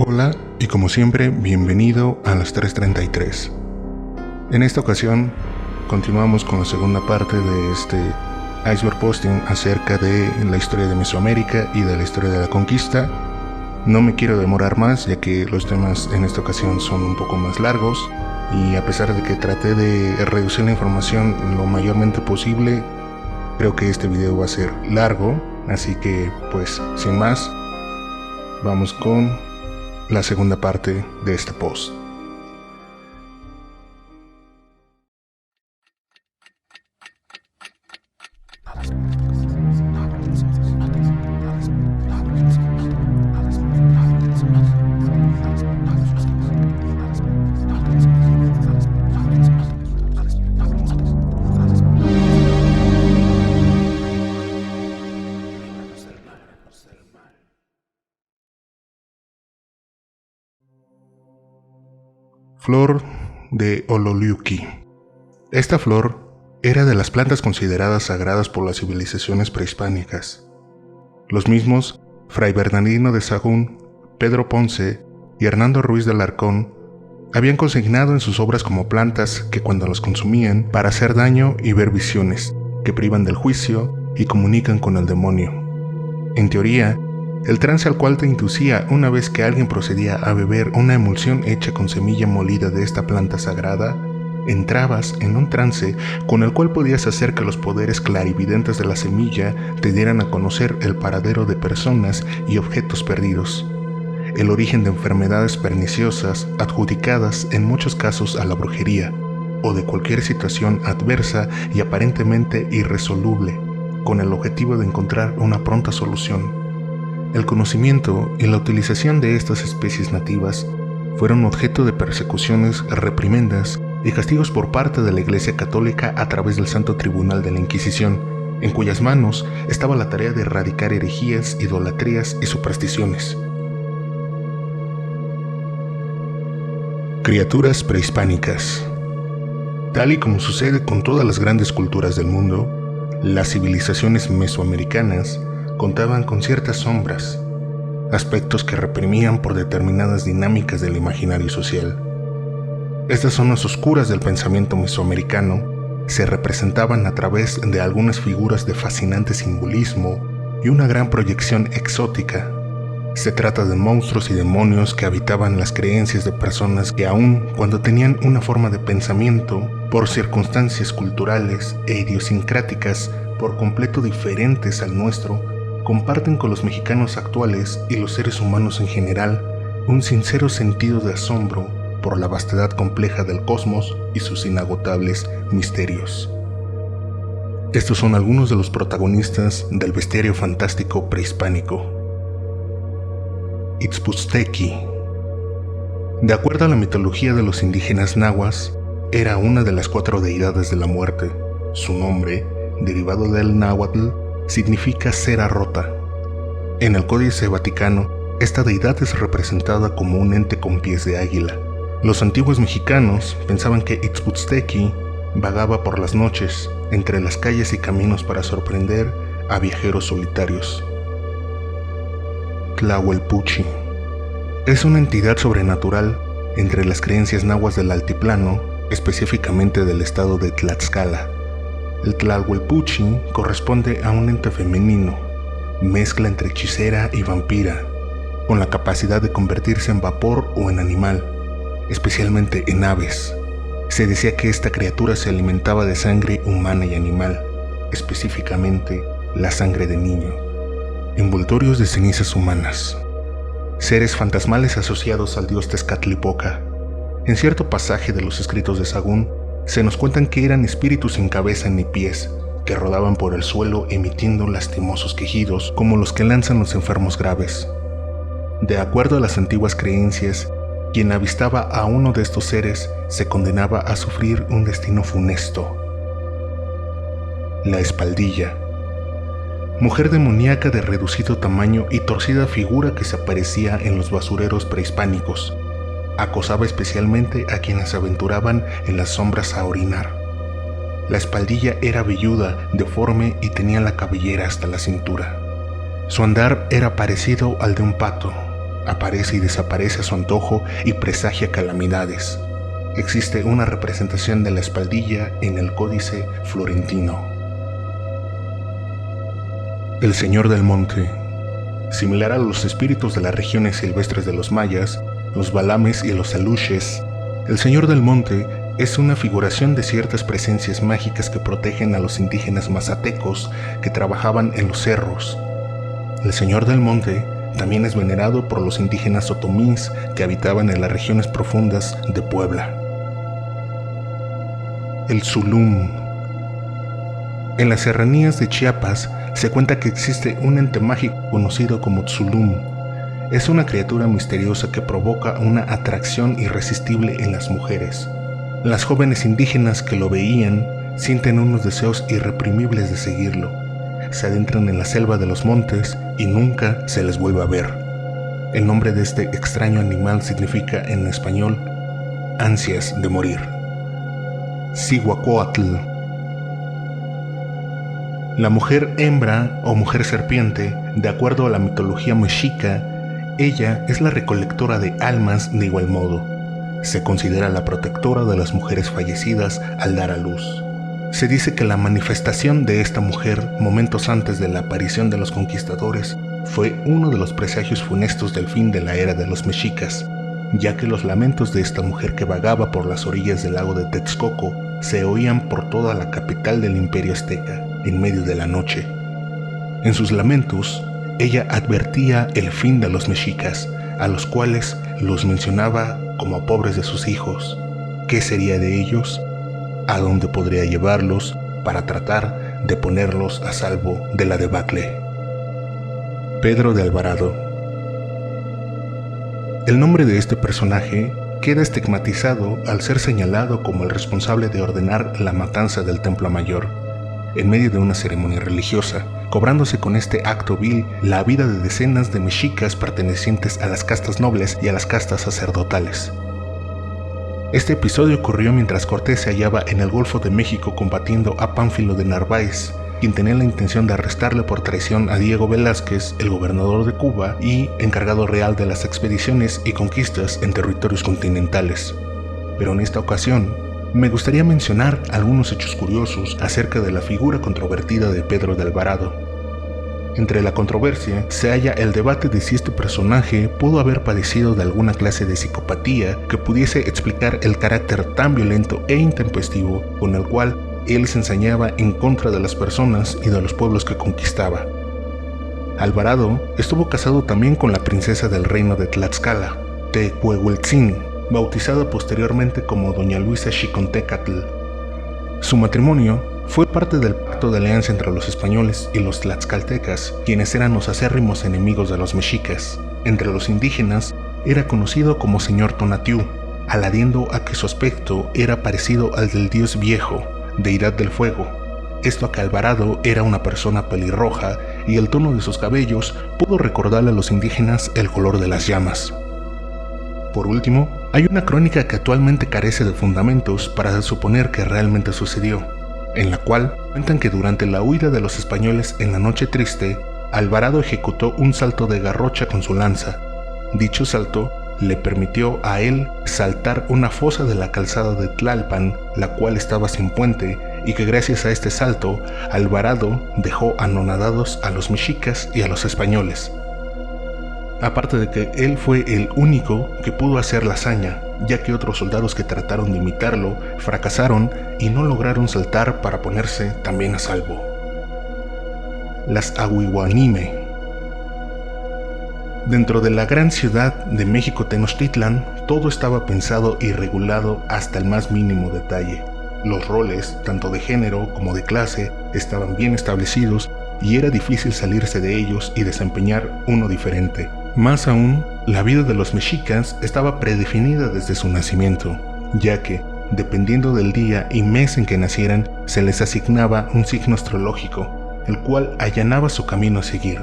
Hola y como siempre, bienvenido a las 3:33. En esta ocasión continuamos con la segunda parte de este Iceberg Posting acerca de la historia de Mesoamérica y de la historia de la conquista. No me quiero demorar más ya que los temas en esta ocasión son un poco más largos y a pesar de que traté de reducir la información lo mayormente posible, creo que este video va a ser largo, así que pues sin más, vamos con la segunda parte de este post. Flor de Ololiuqui. Esta flor era de las plantas consideradas sagradas por las civilizaciones prehispánicas. Los mismos, Fray Bernardino de Sahagún, Pedro Ponce y Hernando Ruiz de Alarcón, habían consignado en sus obras como plantas que cuando las consumían para hacer daño y ver visiones, que privan del juicio y comunican con el demonio. En teoría, el trance al cual te inducía una vez que alguien procedía a beber una emulsión hecha con semilla molida de esta planta sagrada, entrabas en un trance con el cual podías hacer que los poderes clarividentes de la semilla te dieran a conocer el paradero de personas y objetos perdidos, el origen de enfermedades perniciosas adjudicadas en muchos casos a la brujería, o de cualquier situación adversa y aparentemente irresoluble, con el objetivo de encontrar una pronta solución. El conocimiento y la utilización de estas especies nativas fueron objeto de persecuciones, reprimendas y castigos por parte de la Iglesia Católica a través del Santo Tribunal de la Inquisición, en cuyas manos estaba la tarea de erradicar herejías, idolatrías y supersticiones. Criaturas prehispánicas. Tal y como sucede con todas las grandes culturas del mundo, las civilizaciones mesoamericanas contaban con ciertas sombras, aspectos que reprimían por determinadas dinámicas del imaginario social. Estas zonas oscuras del pensamiento mesoamericano se representaban a través de algunas figuras de fascinante simbolismo y una gran proyección exótica. Se trata de monstruos y demonios que habitaban las creencias de personas que aun cuando tenían una forma de pensamiento, por circunstancias culturales e idiosincráticas por completo diferentes al nuestro, comparten con los mexicanos actuales y los seres humanos en general un sincero sentido de asombro por la vastedad compleja del cosmos y sus inagotables misterios. Estos son algunos de los protagonistas del bestiario fantástico prehispánico. Itzpuztequi. De acuerdo a la mitología de los indígenas nahuas, era una de las 4 deidades de la muerte. Su nombre, derivado del náhuatl, significa cera rota. En el Códice Vaticano, esta deidad es representada como un ente con pies de águila. Los antiguos mexicanos pensaban que Itzpuztequi vagaba por las noches entre las calles y caminos para sorprender a viajeros solitarios. Tlahuelpuchi. Es una entidad sobrenatural entre las creencias nahuas del altiplano, específicamente del estado de Tlaxcala. El Tlahuelpuchi corresponde a un ente femenino, mezcla entre hechicera y vampira, con la capacidad de convertirse en vapor o en animal, especialmente en aves. Se decía que esta criatura se alimentaba de sangre humana y animal, específicamente la sangre de niños. Envoltorios de cenizas humanas. Seres fantasmales asociados al dios Tezcatlipoca. En cierto pasaje de los escritos de Sahagún, se nos cuentan que eran espíritus sin cabeza ni pies, que rodaban por el suelo emitiendo lastimosos quejidos como los que lanzan los enfermos graves. De acuerdo a las antiguas creencias, quien avistaba a uno de estos seres se condenaba a sufrir un destino funesto. La espaldilla. Mujer demoníaca de reducido tamaño y torcida figura que se aparecía en los basureros prehispánicos. Acosaba especialmente a quienes se aventuraban en las sombras a orinar. La espaldilla era velluda, deforme y tenía la cabellera hasta la cintura. Su andar era parecido al de un pato, aparece y desaparece a su antojo y presagia calamidades. Existe una representación de la espaldilla en el Códice Florentino. El Señor del Monte. Similar a los espíritus de las regiones silvestres de los mayas, los balames y los aluches, el Señor del Monte es una figuración de ciertas presencias mágicas que protegen a los indígenas mazatecos que trabajaban en los cerros. El Señor del Monte también es venerado por los indígenas otomís que habitaban en las regiones profundas de Puebla. El Zulum. En las serranías de Chiapas se cuenta que existe un ente mágico conocido como Tzulum. Es una criatura misteriosa que provoca una atracción irresistible en las mujeres. Las jóvenes indígenas que lo veían sienten unos deseos irreprimibles de seguirlo. Se adentran en la selva de los montes y nunca se les vuelve a ver. El nombre de este extraño animal significa en español ansias de morir. Cihuacóatl. La mujer hembra o mujer serpiente, de acuerdo a la mitología mexica, ella es la recolectora de almas de igual modo. Se considera la protectora de las mujeres fallecidas al dar a luz. Se dice que la manifestación de esta mujer momentos antes de la aparición de los conquistadores fue uno de los presagios funestos del fin de la era de los mexicas, ya que los lamentos de esta mujer que vagaba por las orillas del lago de Texcoco se oían por toda la capital del imperio azteca en medio de la noche. En sus lamentos, ella advertía el fin de los mexicas, a los cuales los mencionaba como pobres de sus hijos. ¿Qué sería de ellos? ¿A dónde podría llevarlos para tratar de ponerlos a salvo de la debacle? Pedro de Alvarado. El nombre de este personaje queda estigmatizado al ser señalado como el responsable de ordenar la matanza del Templo Mayor, en medio de una ceremonia religiosa, cobrándose con este acto vil la vida de decenas de mexicas pertenecientes a las castas nobles y a las castas sacerdotales. Este episodio ocurrió mientras Cortés se hallaba en el Golfo de México combatiendo a Pánfilo de Narváez, quien tenía la intención de arrestarle por traición a Diego Velázquez, el gobernador de Cuba y encargado real de las expediciones y conquistas en territorios continentales. Pero en esta ocasión, me gustaría mencionar algunos hechos curiosos acerca de la figura controvertida de Pedro de Alvarado. Entre la controversia se halla el debate de si este personaje pudo haber padecido de alguna clase de psicopatía que pudiese explicar el carácter tan violento e intempestivo con el cual él se ensañaba en contra de las personas y de los pueblos que conquistaba. Alvarado estuvo casado también con la princesa del reino de Tlaxcala, Tecuehueltzin, bautizada posteriormente como Doña Luisa Xicontecatl. Su matrimonio fue parte del pacto de alianza entre los españoles y los tlaxcaltecas, quienes eran los acérrimos enemigos de los mexicas. Entre los indígenas era conocido como Señor Tonatiuh, aludiendo a que su aspecto era parecido al del dios viejo, deidad del fuego. Esto a que Alvarado era una persona pelirroja y el tono de sus cabellos pudo recordarle a los indígenas el color de las llamas. Por último, hay una crónica que actualmente carece de fundamentos para suponer que realmente sucedió, en la cual cuentan que durante la huida de los españoles en la Noche Triste, Alvarado ejecutó un salto de garrocha con su lanza. Dicho salto le permitió a él saltar una fosa de la calzada de Tlalpan, la cual estaba sin puente, y que gracias a este salto, Alvarado dejó anonadados a los mexicas y a los españoles. Aparte de que él fue el único que pudo hacer la hazaña, ya que otros soldados que trataron de imitarlo fracasaron y no lograron saltar para ponerse también a salvo. Las Ahuihuanime. Dentro de la gran ciudad de México Tenochtitlan, todo estaba pensado y regulado hasta el más mínimo detalle. Los roles, tanto de género como de clase, estaban bien establecidos y era difícil salirse de ellos y desempeñar uno diferente. Más aún, la vida de los mexicas estaba predefinida desde su nacimiento, ya que, dependiendo del día y mes en que nacieran, se les asignaba un signo astrológico, el cual allanaba su camino a seguir.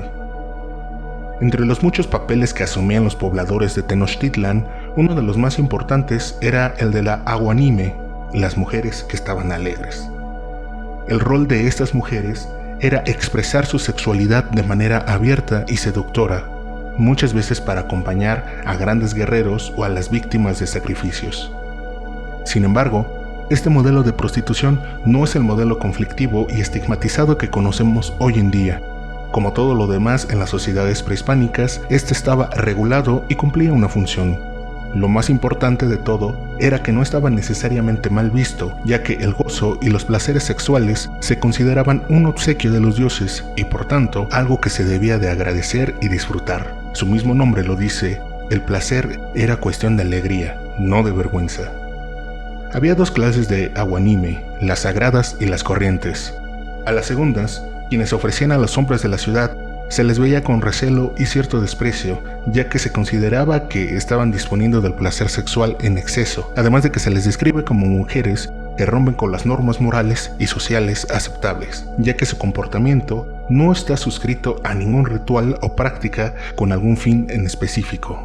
Entre los muchos papeles que asumían los pobladores de Tenochtitlan, uno de los más importantes era el de la Ahuanime, las mujeres que estaban alegres. El rol de estas mujeres era expresar su sexualidad de manera abierta y seductora. muchas veces para acompañar a grandes guerreros o a las víctimas de sacrificios. Sin embargo, este modelo de prostitución no es el modelo conflictivo y estigmatizado que conocemos hoy en día. Como todo lo demás en las sociedades prehispánicas, este estaba regulado y cumplía una función. Lo más importante de todo era que no estaba necesariamente mal visto, ya que el gozo y los placeres sexuales se consideraban un obsequio de los dioses y por tanto algo que se debía de agradecer y disfrutar. Su mismo nombre lo dice, el placer era cuestión de alegría, no de vergüenza. Había dos clases de aguanime, las sagradas y las corrientes. A las segundas, quienes ofrecían a los hombres de la ciudad, se les veía con recelo y cierto desprecio, ya que se consideraba que estaban disponiendo del placer sexual en exceso, además de que se les describe como mujeres que rompen con las normas morales y sociales aceptables, ya que su comportamiento no está suscrito a ningún ritual o práctica con algún fin en específico.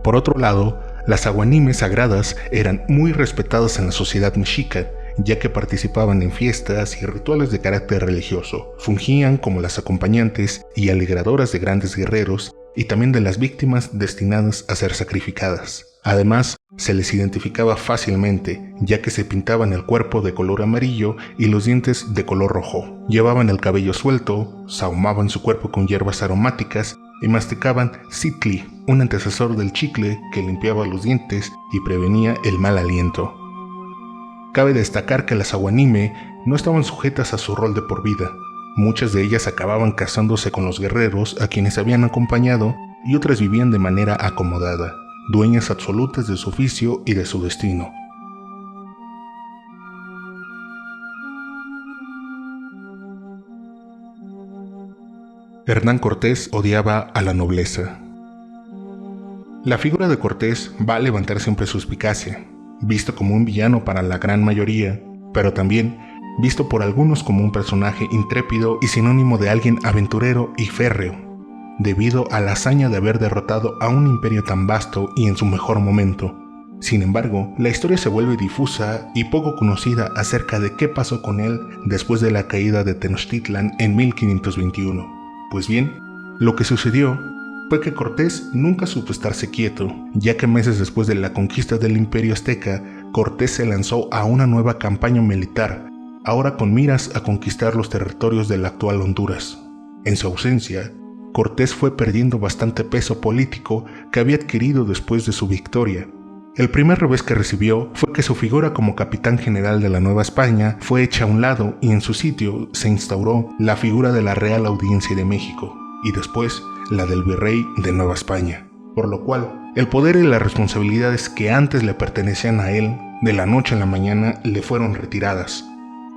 Por otro lado, las aguanimes sagradas eran muy respetadas en la sociedad mexica, ya que participaban en fiestas y rituales de carácter religioso, fungían como las acompañantes y alegradoras de grandes guerreros y también de las víctimas destinadas a ser sacrificadas. Además, se les identificaba fácilmente, ya que se pintaban el cuerpo de color amarillo y los dientes de color rojo. Llevaban el cabello suelto, sahumaban su cuerpo con hierbas aromáticas y masticaban citli, un antecesor del chicle que limpiaba los dientes y prevenía el mal aliento. Cabe destacar que las aguanime no estaban sujetas a su rol de por vida. Muchas de ellas acababan casándose con los guerreros a quienes habían acompañado y otras vivían de manera acomodada, dueñas absolutas de su oficio y de su destino. Hernán Cortés odiaba a la nobleza. La figura de Cortés va a levantar siempre suspicacia, visto como un villano para la gran mayoría, pero también visto por algunos como un personaje intrépido y sinónimo de alguien aventurero y férreo, debido a la hazaña de haber derrotado a un imperio tan vasto y en su mejor momento. Sin embargo, la historia se vuelve difusa y poco conocida acerca de qué pasó con él después de la caída de Tenochtitlan en 1521. Pues bien, lo que sucedió fue que Cortés nunca supo estarse quieto, ya que meses después de la conquista del Imperio Azteca, Cortés se lanzó a una nueva campaña militar, ahora con miras a conquistar los territorios de la actual Honduras. En su ausencia, Cortés fue perdiendo bastante peso político que había adquirido después de su victoria. El primer revés que recibió fue que su figura como capitán general de la Nueva España fue hecha a un lado y en su sitio se instauró la figura de la Real Audiencia de México, y después la del virrey de Nueva España, por lo cual el poder y las responsabilidades que antes le pertenecían a él, de la noche a la mañana le fueron retiradas.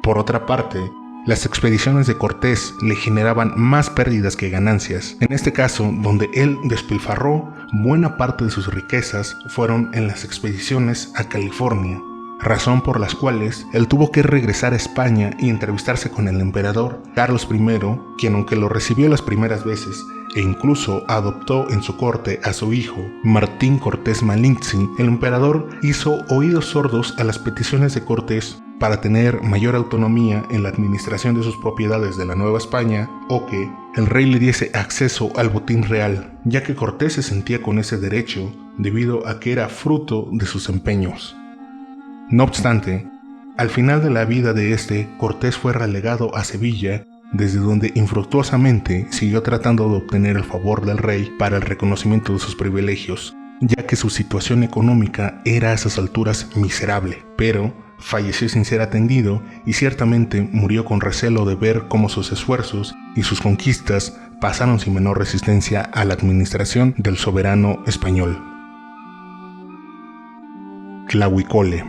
Por otra parte, las expediciones de Cortés le generaban más pérdidas que ganancias. En este caso, donde él despilfarró buena parte de sus riquezas fueron en las expediciones a California, razón por las cuales él tuvo que regresar a España y entrevistarse con el emperador Carlos I, quien aunque lo recibió las primeras veces e incluso adoptó en su corte a su hijo, Martín Cortés Malinche, el emperador hizo oídos sordos a las peticiones de Cortés para tener mayor autonomía en la administración de sus propiedades de la Nueva España o que el rey le diese acceso al botín real, ya que Cortés se sentía con ese derecho debido a que era fruto de sus empeños. No obstante, al final de la vida de Cortés fue relegado a Sevilla, desde donde infructuosamente siguió tratando de obtener el favor del rey para el reconocimiento de sus privilegios, ya que su situación económica era a esas alturas miserable, pero falleció sin ser atendido y ciertamente murió con recelo de ver cómo sus esfuerzos y sus conquistas pasaron sin menor resistencia a la administración del soberano español. Tlahuicole.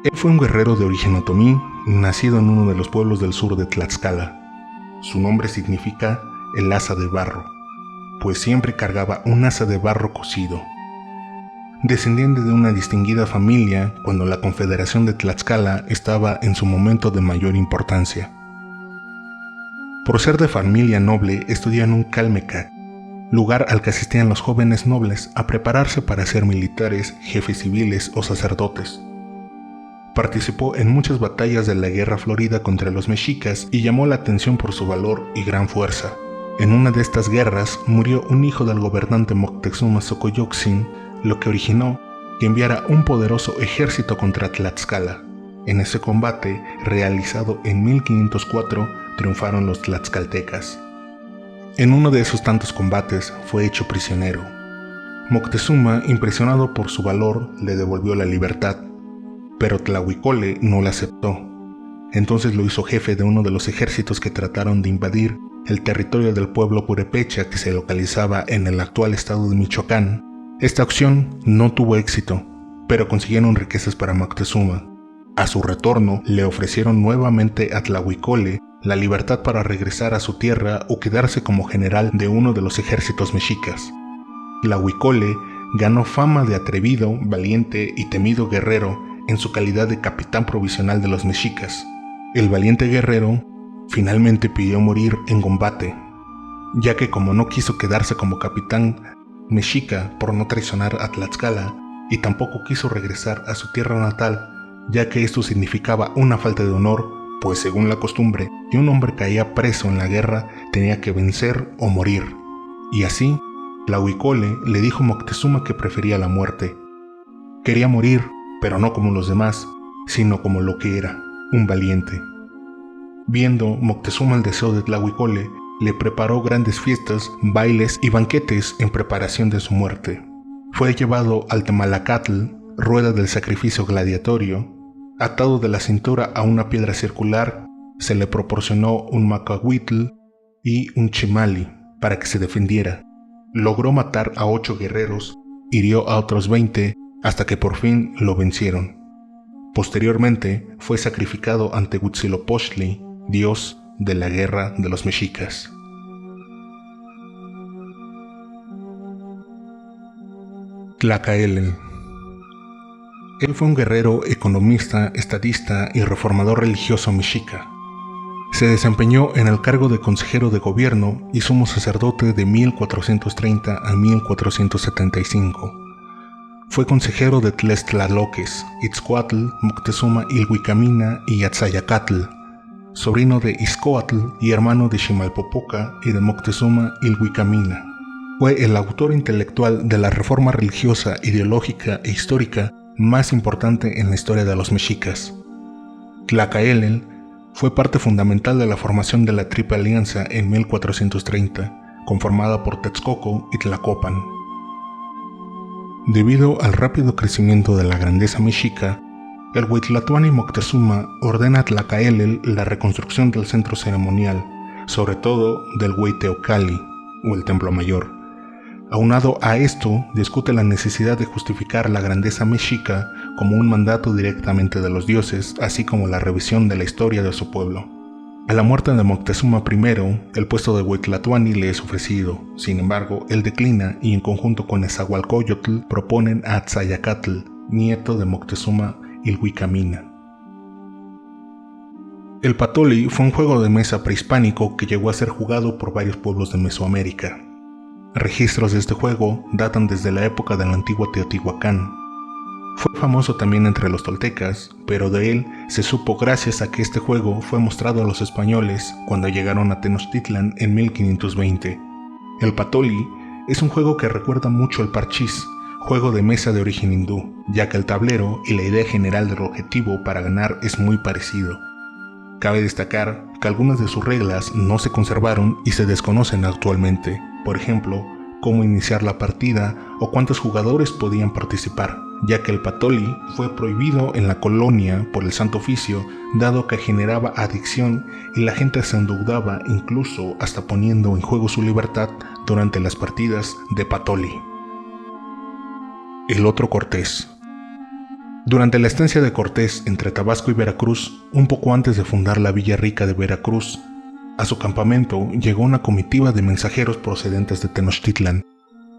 Él fue un guerrero de origen otomí, nacido en uno de los pueblos del sur de Tlaxcala. Su nombre significa el asa de barro, pues siempre cargaba un asa de barro cocido. Descendiente de una distinguida familia cuando la Confederación de Tlaxcala estaba en su momento de mayor importancia. Por ser de familia noble, estudió en un Calmecac, lugar al que asistían los jóvenes nobles a prepararse para ser militares, jefes civiles o sacerdotes. Participó en muchas batallas de la Guerra Florida contra los mexicas y llamó la atención por su valor y gran fuerza. En una de estas guerras murió un hijo del gobernante Moctezuma Xocoyotzin, lo que originó que enviara un poderoso ejército contra Tlaxcala. En ese combate, realizado en 1504, triunfaron los tlaxcaltecas. En uno de esos tantos combates fue hecho prisionero. Moctezuma, impresionado por su valor, le devolvió la libertad, pero Tlahuicole no la aceptó. Entonces lo hizo jefe de uno de los ejércitos que trataron de invadir el territorio del pueblo purépecha que se localizaba en el actual estado de Michoacán. Esta acción no tuvo éxito, pero consiguieron riquezas para Moctezuma. A su retorno, le ofrecieron nuevamente a Tlahuicole la libertad para regresar a su tierra o quedarse como general de uno de los ejércitos mexicas. Tlahuicole ganó fama de atrevido, valiente y temido guerrero en su calidad de capitán provisional de los mexicas. El valiente guerrero finalmente pidió morir en combate, ya que como no quiso quedarse como capitán mexica por no traicionar a Tlaxcala, y tampoco quiso regresar a su tierra natal, ya que esto significaba una falta de honor, pues según la costumbre, si un hombre caía preso en la guerra, tenía que vencer o morir. Y así, Tlahuicole le dijo a Moctezuma que prefería la muerte. Quería morir, pero no como los demás, sino como lo que era, un valiente. Viendo Moctezuma el deseo de Tlahuicole, le preparó grandes fiestas, bailes y banquetes en preparación de su muerte. Fue llevado al Temalacatl, rueda del sacrificio gladiatorio. Atado de la cintura a una piedra circular, se le proporcionó un macahuitl y un chimali para que se defendiera. Logró matar a 8 guerreros, hirió a otros 20 hasta que por fin lo vencieron. Posteriormente fue sacrificado ante Huitzilopochtli, dios de la guerra de los mexicas. Tlacaelel. Él fue un guerrero, economista, estadista y reformador religioso mexica. Se desempeñó en el cargo de consejero de gobierno y sumo sacerdote de 1430 a 1475. Fue consejero de tres Tlaloques, Itzcoatl, Moctezuma Ilhuicamina y Atzayacatl, sobrino de Izcoatl y hermano de Ximalpopoca y de Moctezuma Ilhuicamina. Fue el autor intelectual de la reforma religiosa, ideológica e histórica más importante en la historia de los mexicas. Tlacaelel fue parte fundamental de la formación de la Triple Alianza en 1430, conformada por Texcoco y Tlacopan. Debido al rápido crecimiento de la grandeza mexica, el Huitlatuani Moctezuma ordena a Tlacaelel la reconstrucción del centro ceremonial, sobre todo del Huiteocalli, o el Templo Mayor. Aunado a esto, discute la necesidad de justificar la grandeza mexica como un mandato directamente de los dioses, así como la revisión de la historia de su pueblo. A la muerte de Moctezuma I, el puesto de Huitlatuani le es ofrecido. Sin embargo, él declina y en conjunto con Nezahualcóyotl proponen a Atzayacatl, nieto de Moctezuma Ilhuicamina. El patoli fue un juego de mesa prehispánico que llegó a ser jugado por varios pueblos de Mesoamérica. Registros de este juego datan desde la época del antiguo Teotihuacán. Fue famoso también entre los toltecas, pero de él se supo gracias a que este juego fue mostrado a los españoles cuando llegaron a Tenochtitlan en 1520. El patoli es un juego que recuerda mucho al parchís, juego de mesa de origen hindú, ya que el tablero y la idea general del objetivo para ganar es muy parecido. Cabe destacar que algunas de sus reglas no se conservaron y se desconocen actualmente. Por ejemplo, cómo iniciar la partida o cuántos jugadores podían participar, ya que el patoli fue prohibido en la colonia por el Santo Oficio, dado que generaba adicción y la gente se endeudaba incluso hasta poniendo en juego su libertad durante las partidas de patoli. El otro Cortés. Durante la estancia de Cortés entre Tabasco y Veracruz, un poco antes de fundar la Villa Rica de Veracruz, a su campamento llegó una comitiva de mensajeros procedentes de Tenochtitlan.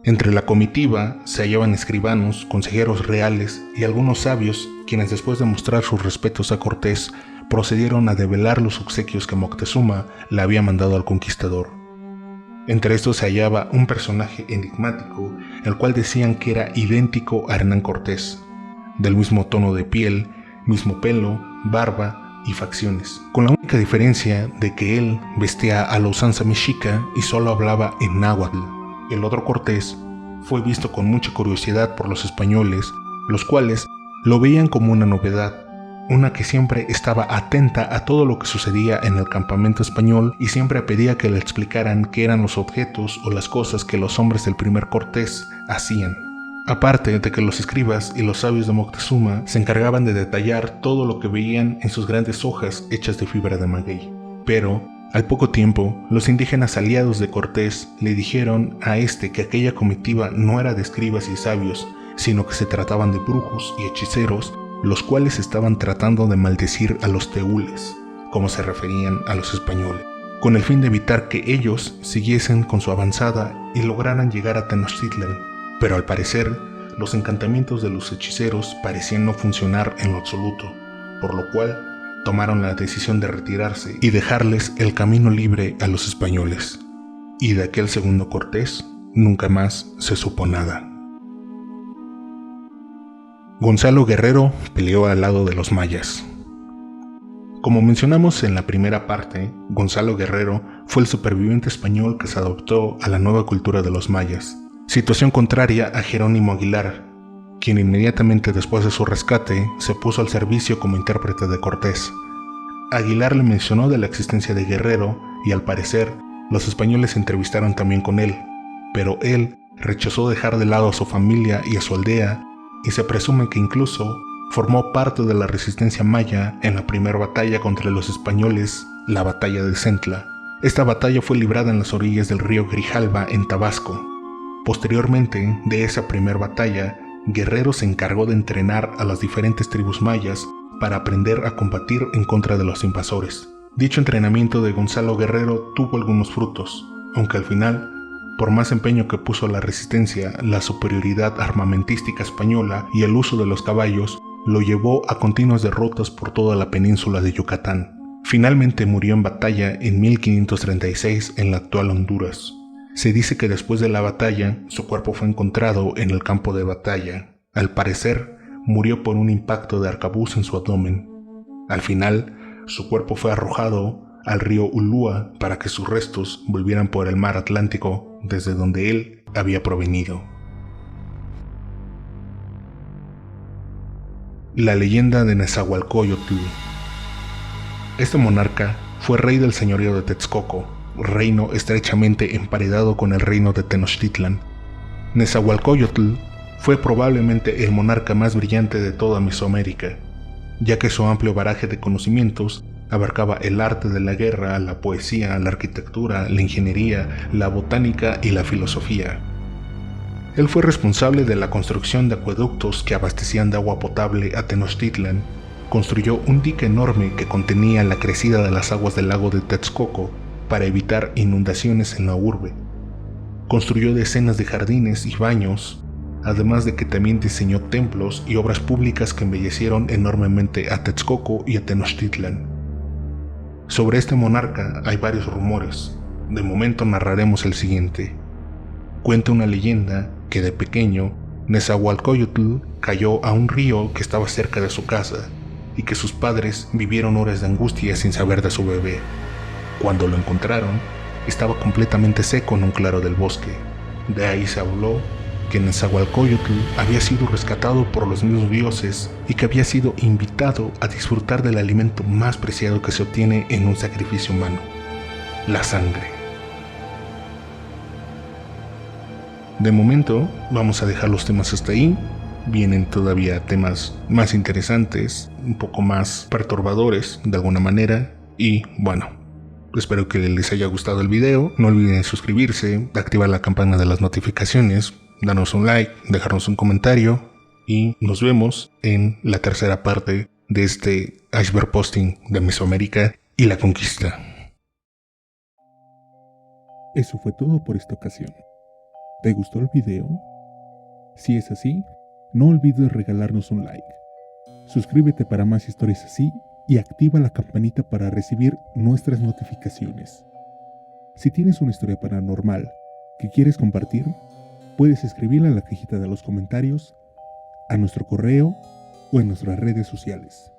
Entre la comitiva se hallaban escribanos, consejeros reales y algunos sabios, quienes después de mostrar sus respetos a Cortés, procedieron a develar los obsequios que Moctezuma le había mandado al conquistador. Entre estos se hallaba un personaje enigmático, el cual decían que era idéntico a Hernán Cortés, del mismo tono de piel, mismo pelo, barba y facciones, con la única única diferencia de que él vestía a la usanza mexica y solo hablaba en náhuatl. El otro Cortés fue visto con mucha curiosidad por los españoles, los cuales lo veían como una novedad, una que siempre estaba atenta a todo lo que sucedía en el campamento español y siempre pedía que le explicaran qué eran los objetos o las cosas que los hombres del primer Cortés hacían. Aparte de que los escribas y los sabios de Moctezuma se encargaban de detallar todo lo que veían en sus grandes hojas hechas de fibra de maguey. Pero, al poco tiempo, los indígenas aliados de Cortés le dijeron a este que aquella comitiva no era de escribas y sabios, sino que se trataban de brujos y hechiceros, los cuales estaban tratando de maldecir a los teúles, como se referían a los españoles, con el fin de evitar que ellos siguiesen con su avanzada y lograran llegar a Tenochtitlan. Pero al parecer, los encantamientos de los hechiceros parecían no funcionar en lo absoluto, por lo cual tomaron la decisión de retirarse y dejarles el camino libre a los españoles. Y de aquel segundo Cortés nunca más se supo nada. Gonzalo Guerrero peleó al lado de los mayas. Como mencionamos en la primera parte, Gonzalo Guerrero fue el superviviente español que se adoptó a la nueva cultura de los mayas, situación contraria a Jerónimo Aguilar, quien inmediatamente después de su rescate se puso al servicio como intérprete de Cortés. Aguilar le mencionó de la existencia de Guerrero y al parecer los españoles se entrevistaron también con él, pero él rechazó dejar de lado a su familia y a su aldea y se presume que incluso formó parte de la resistencia maya en la primera batalla contra los españoles, la batalla de Centla. Esta batalla fue librada en las orillas del río Grijalva en Tabasco. Posteriormente de esa primera batalla, Guerrero se encargó de entrenar a las diferentes tribus mayas para aprender a combatir en contra de los invasores. Dicho entrenamiento de Gonzalo Guerrero tuvo algunos frutos, aunque al final, por más empeño que puso la resistencia, la superioridad armamentística española y el uso de los caballos lo llevó a continuas derrotas por toda la península de Yucatán. Finalmente murió en batalla en 1536 en la actual Honduras. Se dice que después de la batalla, su cuerpo fue encontrado en el campo de batalla. Al parecer, murió por un impacto de arcabuz en su abdomen. Al final, su cuerpo fue arrojado al río Ulúa para que sus restos volvieran por el mar Atlántico desde donde él había provenido. La leyenda de Nezahualcóyotl. Este monarca fue rey del señorío de Texcoco, reino estrechamente emparedado con el reino de Tenochtitlan. Nezahualcóyotl fue probablemente el monarca más brillante de toda Mesoamérica, ya que su amplio bagaje de conocimientos abarcaba el arte de la guerra, la poesía, la arquitectura, la ingeniería, la botánica y la filosofía. Él fue responsable de la construcción de acueductos que abastecían de agua potable a Tenochtitlan, construyó un dique enorme que contenía la crecida de las aguas del lago de Texcoco para evitar inundaciones en la urbe. Construyó decenas de jardines y baños, además de que también diseñó templos y obras públicas que embellecieron enormemente a Texcoco y a Tenochtitlan. Sobre este monarca hay varios rumores. De momento narraremos el siguiente. Cuenta una leyenda que de pequeño, Nezahualcóyotl cayó a un río que estaba cerca de su casa y que sus padres vivieron horas de angustia sin saber de su bebé. Cuando lo encontraron, estaba completamente seco en un claro del bosque. De ahí se habló que Nezahualcóyotl había sido rescatado por los mismos dioses y que había sido invitado a disfrutar del alimento más preciado que se obtiene en un sacrificio humano, la sangre. De momento, vamos a dejar los temas hasta ahí. Vienen todavía temas más interesantes, un poco más perturbadores de alguna manera. Y bueno, espero que les haya gustado el video. No olviden suscribirse, activar la campana de las notificaciones, darnos un like, dejarnos un comentario. Y nos vemos en la tercera parte de este iceberg posting de Mesoamérica y la conquista. Eso fue todo por esta ocasión. ¿Te gustó el video? Si es así, no olvides regalarnos un like. Suscríbete para más historias así y activa la campanita para recibir nuestras notificaciones. Si tienes una historia paranormal que quieres compartir, puedes escribirla en la cajita de los comentarios, a nuestro correo o en nuestras redes sociales.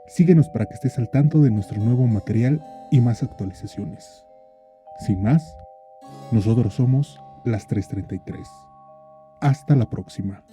Síguenos para que estés al tanto de nuestro nuevo material y más actualizaciones. Sin más, nosotros somos las 333. Hasta la próxima.